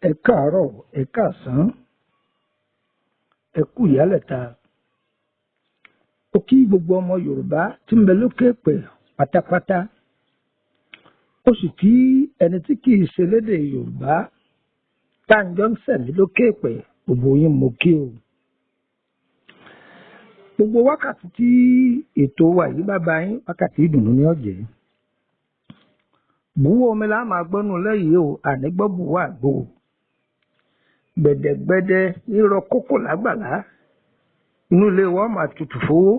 Ẹ káàárọ̀, ẹ káàsán, ẹ kú ìyálẹ̀ta. Ó kí gbogbo ọmọ Yorùbá tí ń bẹ lókè pẹ̀ pátápátá. Ó sì kí ẹni tí kì í ṣe lédè Yorùbá tá à ń jọ ń sẹ̀mí lókè pẹ̀ gbogbo yín mo kí o. Gbogbo wákàtí tí ètò wa yìí bá bá yín, wákàtí ìdùnnú ní ọ̀jẹ̀. Bùwọ́ omi la máa gbọ́nú lẹ́yìn o, àní gbọ́ bùwọ́ àgbo. Gbẹ̀dẹ̀gbẹ̀dẹ̀ nírọ̀ kókò lágbàlá. Inú ilé wa máa tutù fowó.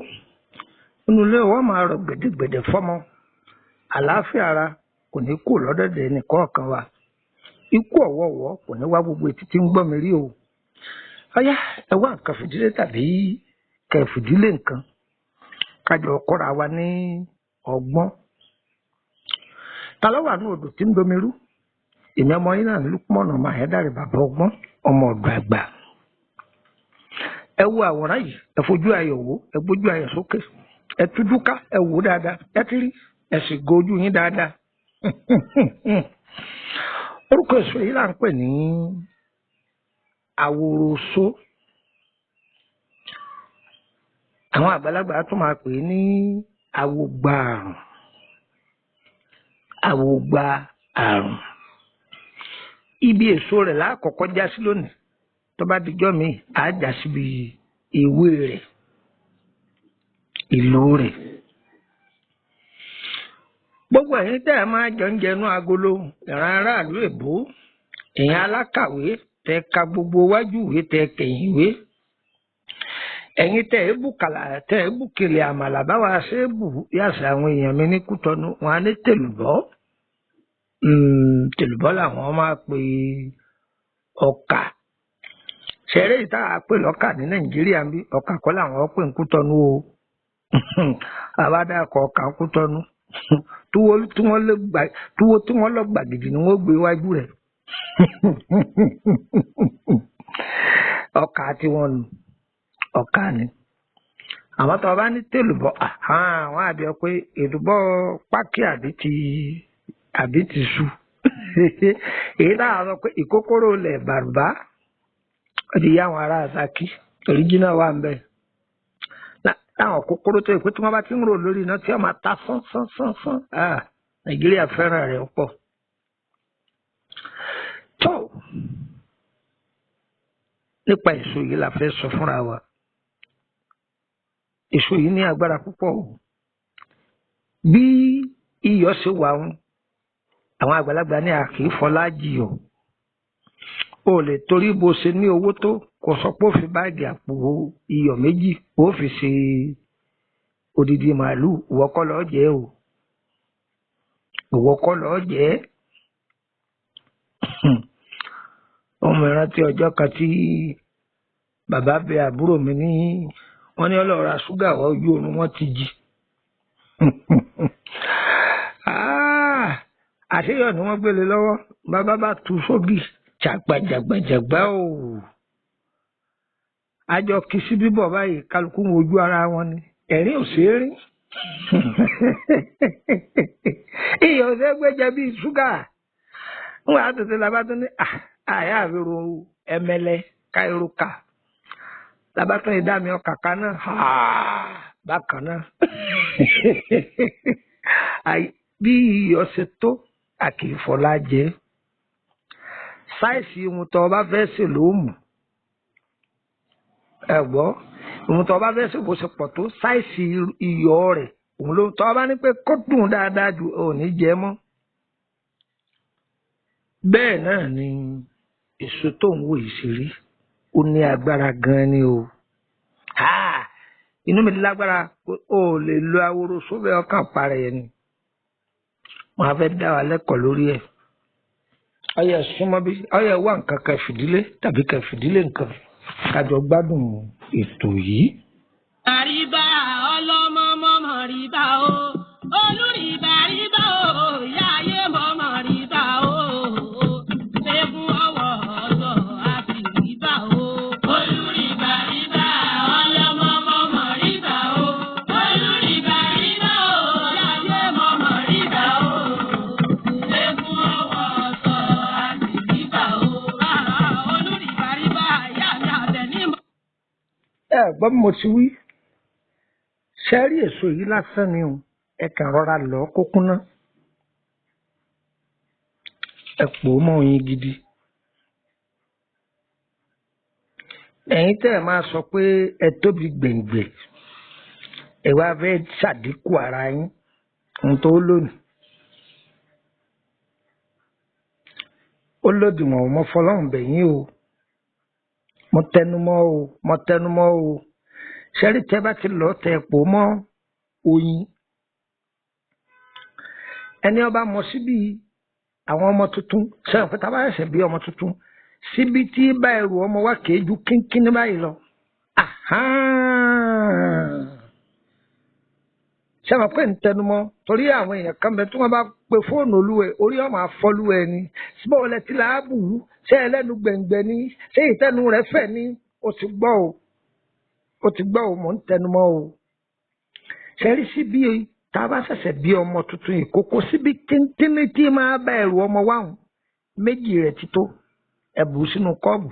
Inú ilé wa máa rọ̀ gbẹ̀dẹ̀gbẹ̀dẹ̀ fọ́mọ. Àlàáfíà ara kò ní kú lọ́dọ̀dẹ̀ nìkọ̀ọ̀kan wa. Ikú ọ̀wọ̀ọ̀wọ̀ kò ní wá gbogbo etí tí ń gbọ́ mi rí o. Ọyá ẹ wá nǹkan fìdílé tàbí kẹfìdílé nǹkan. Kájọ kọ́ra wa ní ọgbọ́n. Ta ló wà ní odò tí ń domi rú? Èmi ọmọ yín náà ní Lúpọ̀nà máa ẹ̀ dàrí bàbá ọgbọ́n ọmọ ọ̀dọ̀ àgbà. Ẹ wo àwòrán yìí, ẹ fojú ayọ̀ wò, ẹ gbójú ayọ̀ sókè, ẹ tújú ká, ẹ wò dáadáa, ẹ ti rí, ẹ sì gojú yín dáadáa. Orúkọ èso yìí là ń pè ní àwòròso. Àwọn àgbàlagbà tún máa pè é ní àwògbà àrùn. Àwògbà àrùn. Ibi èso rẹ̀ lákọ̀ọ́kọ́ já sí lónìí. Tó bá dijọ́ mi, á já síbi ewé rẹ̀, ìlò rẹ̀. Gbogbo ẹ̀yin tẹ́ ẹ máa jọ ń jẹnu agolo, ìran aráàlú èbó, ẹ̀yin alákàwé tẹ́ ka gbogbo wájú ìwé tẹ́ kẹ̀yìn ìwé. Ẹ̀yin tẹ́ ẹ bùkàlà tẹ́ ẹ bùkèlè àmàlà báwa ṣe é bù yàtọ̀ àwọn èèyàn mi ní Kútọ́nù, wọn á ní tèlùbọ́. Tèlùbọ́ làwọn máa pe ọkà. Ṣẹ̀rẹ́ ìta àpè lọ́kà ní Nàìjíríà ń bí ọkà kọ́ làwọn pè ń Kútọ́nù o. Àbádàkọ̀ ọkà ń Kútọ́nù. Túwó tí wọ́n lọ gbàgìdì ni wọ́n gbé iwájú rẹ̀. Ọkà tí wọ́n nù ọkà ni. Àwọn tó bá ní tèlùbọ́ àwọn àbí ọ pé èlùbọ́ pákí àbí ti su. Èyí náà sọ pé ìkókóró lẹ̀ bàrùbá ó ti yá àwọn ará Ṣakí òríjínà wà ń bẹ̀. Láwọn kókóró tó yẹ pé tí wọ́n bá ti ń rò lórí iná tí wọ́n máa ta sán. Nàìjíríà fẹ́ràn rẹ̀ pọ̀. Tó nípa èso yìí la fẹ́ sọ fúnra wa. Èso yìí ní agbára púpọ̀ o. Bí iyọ̀ ṣe wà ń, àwọn àgbàlagbà ní a kì í fọlá jiyọ̀. O lè torí bó ṣe ní owó tó kò sọ pé ó fi báàgì àpò iyọ̀ méjì ó fi ṣe odidi màálù. Ìwọ kọ́ ló jẹ o. Ìwọ kọ́ ló jẹ. Ọmọ ìrántí ọjọ́ kan tí bàbá bẹ àbúrò mi ní wọ́n ní ọlọ́ọ̀ ra ṣúgà wá ojú oorun wọn ti jí. Àṣeyọ̀ ni wọ́n gbélé lọ́wọ́ bàbá bá tu sóbì jàgbàjàgbàjàgbà o. Àjọ kì í sí bíbọ̀ báyìí kálukú ń wojú ara wọn ni ẹ̀rín ò ṣeé rí. Iyọ̀ ò ṣe é gbéjẹ bíi ṣúgà. Wọ́n á tètè labá tó ní àyà àbẹ̀rù ẹ̀mẹ̀lẹ̀ káìrókà. Labá tó ní dàmí ọkà kan náà bákan náà. Bí iyọ̀ ṣe tó àkìfọ́lá jẹ́. Sáìsì ohun tó bá fẹ́ ṣe ló mú. Ẹ gbọ́ ohun tó bá fẹ́ ṣe bó ṣe pọ̀ tó sáìsì iyọ̀ rẹ̀ òun ló tọ́ bá ní pé kó dùn dáadáa ju òní jẹ mọ́. Bẹ́ẹ̀ náà ni èso tó ń wò yìí ṣe rí. Ó ní agbára gan-an ni o. Inú mi lágbára o lè lo aworo sóbẹ̀ ọkàn parẹ́ yẹn ni. Wọ́n á fẹ́ dá wa lẹ́kọ̀ọ́ lórí ẹ̀. Ọyẹ súnmọ́ bí ọyẹ wà nǹkan kẹfìdílé tàbí kẹfìdílé nǹkan kájọ gbádùn ètò yìí. Àríbá ọlọ́mọ mọ́mọ́ ríbá o, olùrìbá ríbá o, ìyá ayé mọ́mọ́ ríbá o, ṣẹ́gun ọwọ́ ọ̀dọ́ àti ríbá o. Olùrìbá ríbá ọlọ́mọ mọ́mọ́ ríbá o, olùrìbá ríbá o, ìyá ayé mọ́mọ́ ríbá o, ṣẹ́gun ọwọ́ ọ̀dọ́ àti ríbá o. Olùrìbá ríbá ìyá mi àbẹ̀ ní. Ẹ gbọ́ bí mo ti wí. Ṣẹ́rí èso yìí lásán ni o, ẹ kàn rọra lọ kó kúnná. Ẹ pò ó mọ́ oyin gidi. Ẹ̀yin tẹ́ ẹ máa sọ pé ẹ tóbi gbèǹgbè, ẹ wá fẹ́ ṣàdínkù ara yín, ohun tó lónìí. Ó lòdìwọ̀n mo fọlọ́run bẹ̀ yín o, mo tẹnumọ́ o. Ṣẹ́rí tẹ́ bá ti lọ tẹ pò mọ́ oyin. Ẹni ọba mọ síbi àwọn ọmọ tuntun, ṣẹ́yìn pé tábà ẹ̀sẹ̀ bí ọmọ tuntun, síbi tí bá ẹrù ọmọ wa kéjú kínkín báyìí lọ. Ṣẹ́yìn pé ń tẹnumọ́ torí àwọn èèyàn kan bẹ tí wọ́n bá pe fóònù olúwẹ̀ orí ọmọ àfọlúwẹ̀ ni. Síbẹ̀ wọlé tí làábù ṣé ẹlẹ́nu gbẹ̀ngbẹ̀ ni ṣé ìtẹ́nu rẹ̀ fẹ̀ ni ó ti gbọ́ o. Mò ń tẹnumọ́ o. Ṣẹ́rí síbi tá a bá ṣẹ̀ṣẹ̀ bí ọmọ tuntun ìkókó síbi tíntínní tí máa bá ẹrù ọmọ wáhùn méjì rẹ̀ ti tó. Ẹ bù sínú kọ́ọ̀bù.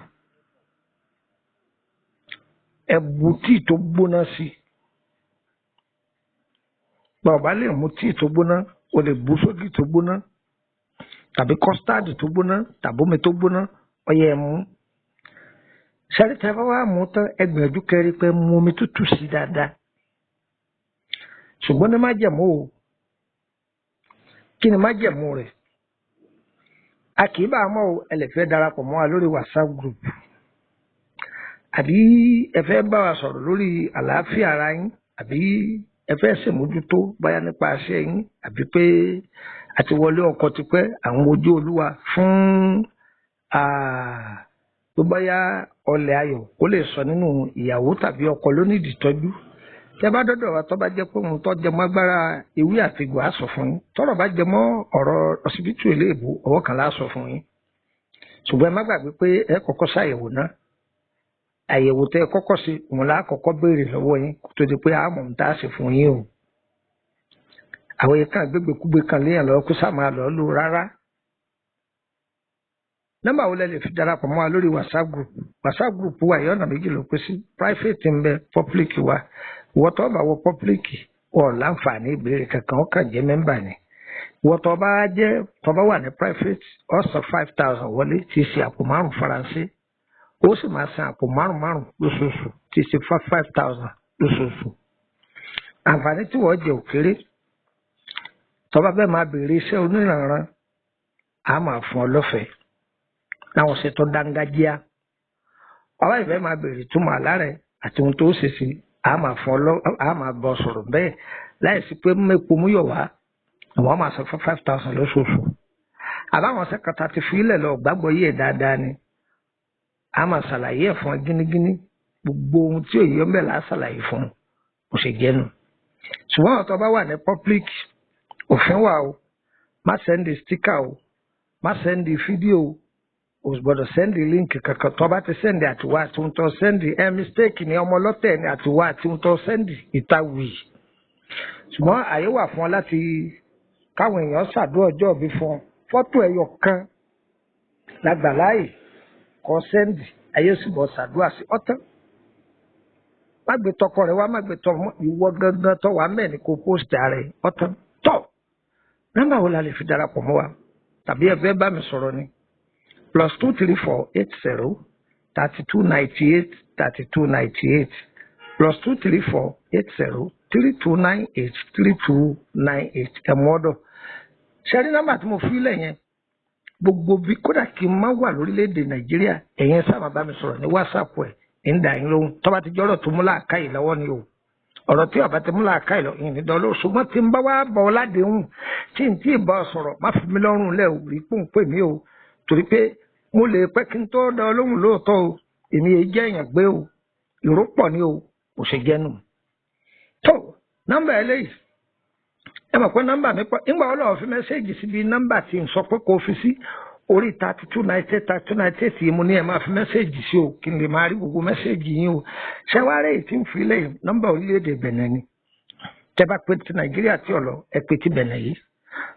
Ẹ bù tíì tó gbóná sí. Bàbá lè mú tíì tó gbóná, o lè bù sódì tó gbóná, tàbí kọ́stáàdì tó gbóná, tàbí omi tó gbóná, ọyẹ ẹ mú. Ṣẹ́rí tẹ́ bá wá mú tán ẹ gbìyànjú kẹ́rí pé mú omi tútù sí dáadáa. Ṣùgbọ́n ní májẹ̀mú o. Kí ni májẹ̀mú rẹ̀? A kì í bá a mọ̀ o, ẹ lè fẹ́ darapọ̀ mọ́ wa lórí WhatsApp group. Àbí ẹ fẹ́ bá wa sọ̀rọ̀ lórí àlàáfíà ara yín, àbí ẹ fẹ́ ṣèmójútó báyá nípa àṣẹ yín, àbí pé àti wọlé ọkọ ti pẹ́ àwọn ojú olúwa fún tó báyá ọlẹ̀ ayọ̀ kó lè sọ nínú ìyàwó tàbí ọkọ lónídìí tọ́jú. Tẹ́ bá dọ́dọ̀ wa tó bá jẹ́ pé òun tó jẹ mọ́ agbára ewé àti ìgbà á sọ fún yín. Tọ́rọ̀ bá jẹ mọ́ ọ̀rọ̀ ọsibítù eléèbó ọwọ́ kan lá sọ fún yín. Ṣùgbọ́n ẹ má gbàgbé pé ẹ kọ́kọ́ ṣàyẹ̀wò náà. Àyẹ̀wò tẹ́ ẹ kọ́kọ́ ṣe òun lá kọ́kọ́ béèrè lọ́wọ́ yín kó tó di pé àmọ̀ ń tá a ṣe fún yín o. Àwọn yìí kan gbégbékúgbé kan léèyàn lọ́wọ́ kó sáà máa lọ lò rárá. Nọ́mbà wo lẹ lè fi darapọ̀ mọ́ wa lórí WhatsApp group? WhatsApp group wa yìí ọ̀nà méjì ló pín sí. Private ń bẹ, public wa. Ìwọ tó bá wọ public ọ̀ láǹfààní ìbéèrè kankan ó kàn jẹ́ mẹ́mbà ni. Ìwọ tó bá wà ní private ó san 5,000 wọlé tí í ṣe àpò márùn Faransé. Ó sì máa san àpò márùn lóṣooṣù tí í ṣe 5,000 lóṣooṣù. Àǹfààní tí wọ́n jẹ òkèrè. Tó bá bẹ́ẹ̀ máa béèrè iṣẹ́ oníranran, a máa fún ọ lọ́fẹ̀ẹ́. Láwọn ṣe tó dángájíá. Ọba ìfẹ́ máa béèrè túmọ̀ àlá rẹ̀ àti ohun tó ṣe sí a máa bọ̀ sọ̀rọ̀ bẹ́ẹ̀ láìsí pé mẹ́po mú yọ̀ wá àwọn máa sọ fún 5,000 lóṣooṣù. Àbáwọn sẹ́kọ̀tà ti fi ilẹ̀ lọ gbàgbọ́ yẹ̀ dáadáa ni. A máa ṣàlàyé ẹ̀ fún ẹ gínígíní gbogbo ohun tí òye ọ̀bẹ̀ là á ṣàlàyé fún kò ṣe jẹ́nu. Ṣùgbọ́n ọ̀tọ̀ bá wà ní public òfin wà o, má sẹ́ndì stíkà o, má sẹ́ndì fídíò o. O gbọ́dọ̀ sẹ́ndì líǹkì kankan tó bá ti sẹ́ndì àtiwá àti ohun tó sẹ́ndì mistake ni ọmọ ọlọ́tẹ̀ ni àtiwá àti ohun tó sẹ́ndì ìtawì. Ṣùgbọ́n àyè wà fún ọ láti káwọn èèyàn ṣàdúrà ọjọ́ òbí fún ọ. Fọ́tò ẹyọ kan lágbàláyè kọ sẹ́ndì ayé sì bọ̀ ṣàdúrà sí ọ̀tán. Má gbé tọkọ rẹ wá, má gbé tọ ìwọ gangan tó wà mẹ́rin kó post ààrẹ ọ̀tán. Tọ́ nọ́mbà wo la lè fi darapọ̀ mọ́ wa tàbí ẹ fẹ́ bá mi sọ̀rọ̀ ni? +234 80 32 98 32 98 +234 80 3298 3298 ẹ̀mọ́dọ̀. Ṣẹ́rí nọ́mbà tí mo fi lẹ̀ yẹn gbogbo bí kódà kí n má wà lórílẹ̀‐èdè Nàìjíríà ẹ̀yẹn sábà bá mi sọ̀rọ̀ ní WhatsApp ẹ̀ ń dà yín lóhùn tó bá ti jọ́rọ̀ tó mú làákàyè lọ́wọ́ ni o. Ọ̀rọ̀ tí ọ̀bá ti mú làákàyè lọ ìyìn nídọ̀ lóò ṣùgbọ́n tí n bá wá bọ̀ ládéhùn tí n tí ì bá sọ̀rọ̀ má fi mí lọ́rùn lẹ̀ ò rí pòǹpè mí o torí pé mo lè pẹ́ kí n tó dá ọ lóhùn lóòótọ́ o èmi yẹn jẹ́ èèyàn gbé o ìrọ́pọ̀ ni o kò ṣe jẹ́ nù. tó nọ́mbà eléyìí ẹ mọ̀ pé nọ́mbà mi pọ̀ nígbà wọn lọ́wọ́ fi mẹ́sẹ́ẹ̀jì síbi nọ́mbà tí n sọ pé kò fi sí orí 3298 yìí mo ní ẹ máa fi mẹ́sẹ́ẹ̀jì sí o kí n lè máa rí gbogbo mẹ́sẹ́ẹ̀jì yín o ṣẹ́wárẹ́ èyí tí ń fi lẹ́yìn nọ́mbà orílẹ̀-èdè Bẹ̀nẹ̀ ni tẹ́ bá pé ti Nàìjíríà tí ọ̀lọ́ ẹ pé ti Bẹ̀nẹ̀ yìí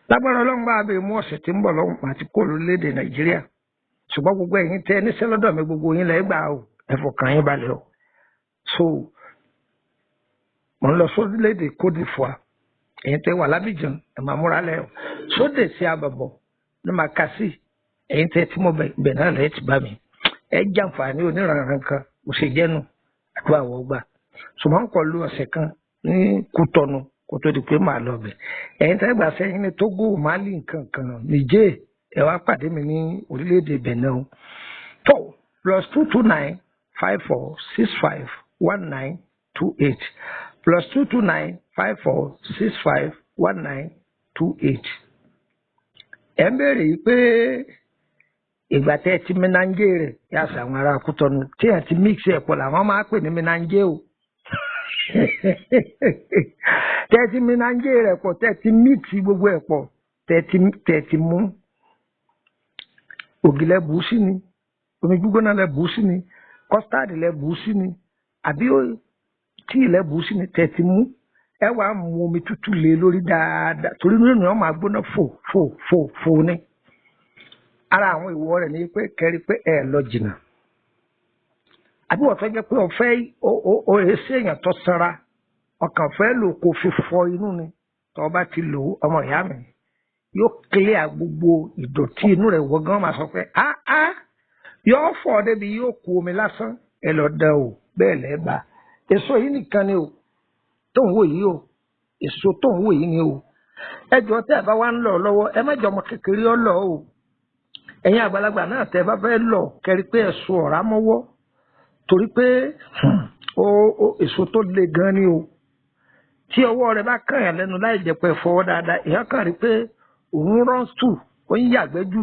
lágbára Ọlọ́run bá abẹ́ mú ọ̀sẹ̀ tí ń bọ̀ lọ́hùn àti kó lórílẹ̀-èdè Nàìjíríà ṣùgbọ́n gbogbo ẹ̀yin tẹ́ níṣẹ́ lọ́dọ̀ mi gbogbo yín lẹ́ gbà o ẹ fọkàn yín balẹ̀ o so mo ń lọ sórílẹ̀-èdè Côte d'Ivoire ẹ̀yin tẹ́ wà lábìjàn ẹ̀ máa múra lẹ́ o sódè sí àbàbọ̀ ní Makassi ẹ̀yin tẹ́ tí mo bẹ̀ náà lẹ́yìn ti bá mi ẹ jàǹfààní oníranran kan mo ṣe jẹ́nu àdúrà Àwọ̀gbà ṣùgbọ́n ń kọ lu ọ̀sẹ̀ kan ní Kútọ́nù kó tó di pé màá lọ bẹ̀ ẹ̀yin tẹ́ gbà sẹ́yìn ní Togo Mali nǹkan kan Niger ẹ wá pàdé mi ní orílẹ̀-èdè Benin o tó +229 54 65 1928 +229 54 65 1928 ẹ ń béèrè yìí pé ìgbà tẹ́ ti mẹ́nàǹjẹ́ rẹ̀ yàtọ̀ àwọn ará Kútọ́nù tí ẹ̀ ti mix ẹ̀ pọ̀ làwọn máa pè ní mẹ́nàǹjẹ́ o tẹ́ ti mẹ́nàǹjẹ́ rẹ̀ pọ̀ tẹ́ ti mix gbogbo ẹ̀ pọ̀ tẹ́ ti mú ògì lẹ bù sí ni omi gbígbóná lẹ bù sí ni kọ́stáàdì lẹ bù sí ni àbí tíì lẹ bù sí ni tẹ́ ti mú ẹ wàá mú omi tútù lé lórí dáadáa torí nínú ẹ̀ máa gbóná fò ní. ara àwọn ìwọ rẹ̀ ní pé kẹrí pé ẹ lọ jìnnà àbí wọ́n fẹ́ jẹ́ pé ọ̀fẹ́ èsì èèyàn tó sanra ọkàn fẹ́ lò kó fi fọ inú ni tó bá ti lò ọmọ ìyá mi yóò clear gbogbo ìdọ̀tí inú rẹ̀ wọ́n gan máa sọ pé yóò fọ̀ débi yóò kú omi lásán ẹ lọ dán o bẹ́ẹ̀ lẹ́ẹ̀bà èso yìí nìkan ni o tó ń wò yìí o èso tó ń wò yìí ni o ẹjọ́ tẹ́ ẹ bá wá ń lọ lọ́wọ́ ẹ má jọ ọmọ kékeré ọ lọ o ẹ̀yin àgbàlagbà náà tẹ́ bá fẹ́ lọ kẹrí pé ẹ̀sùn ọ̀rá mọ́wọ́ torí pé èso tó le gan ni o tí ọwọ́ rẹ bá kàn yàn lẹ́nu láì jẹ́ pé fọwọ́ dáadáa èèyàn kàn rí pé òun rán stù ó ń yàgbẹ́ jù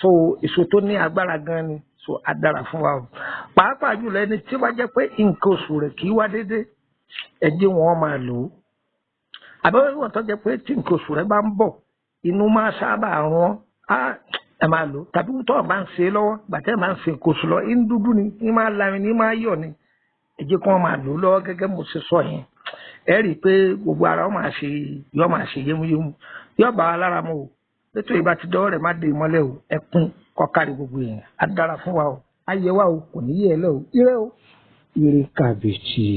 so èso tó ní agbára gan ni so á dára fún wa o pàápàá jùlọ ẹni tí ó bá jẹ́ pé nǹkan oṣù rẹ̀ kì í wá déédé ẹ jẹ́ wọn máa lò ó àbẹ̀wò ìwọ̀n tó jẹ́ pé tí nǹkan oṣù rẹ̀ bá ń bọ̀ inú máa sábà rán ẹ máa lò tàbí tó bá ń ṣe lọ́wọ́ gbàtẹ́ máa ń ṣe nǹkan oṣù lọ ń dúdú ni ń máa larin ni máa yọ̀ ni ẹ jẹ́ kí wọ́n máa lò ó lọ́wọ́ gẹ́gẹ́ mo ṣe sọ yẹn ẹ rí i pé gbogbo ara máa ṣe yémúyémú yóò bá wa lára mu o ètò ìbá ti dọ́wọ́ rẹ̀ má dé mọ́lẹ̀ o ẹkún kọ́kárí gbogbo yẹn á dára fún wa o á yẹ wa o kò ní yẹ ẹ lẹ́ o ire kàbìtì.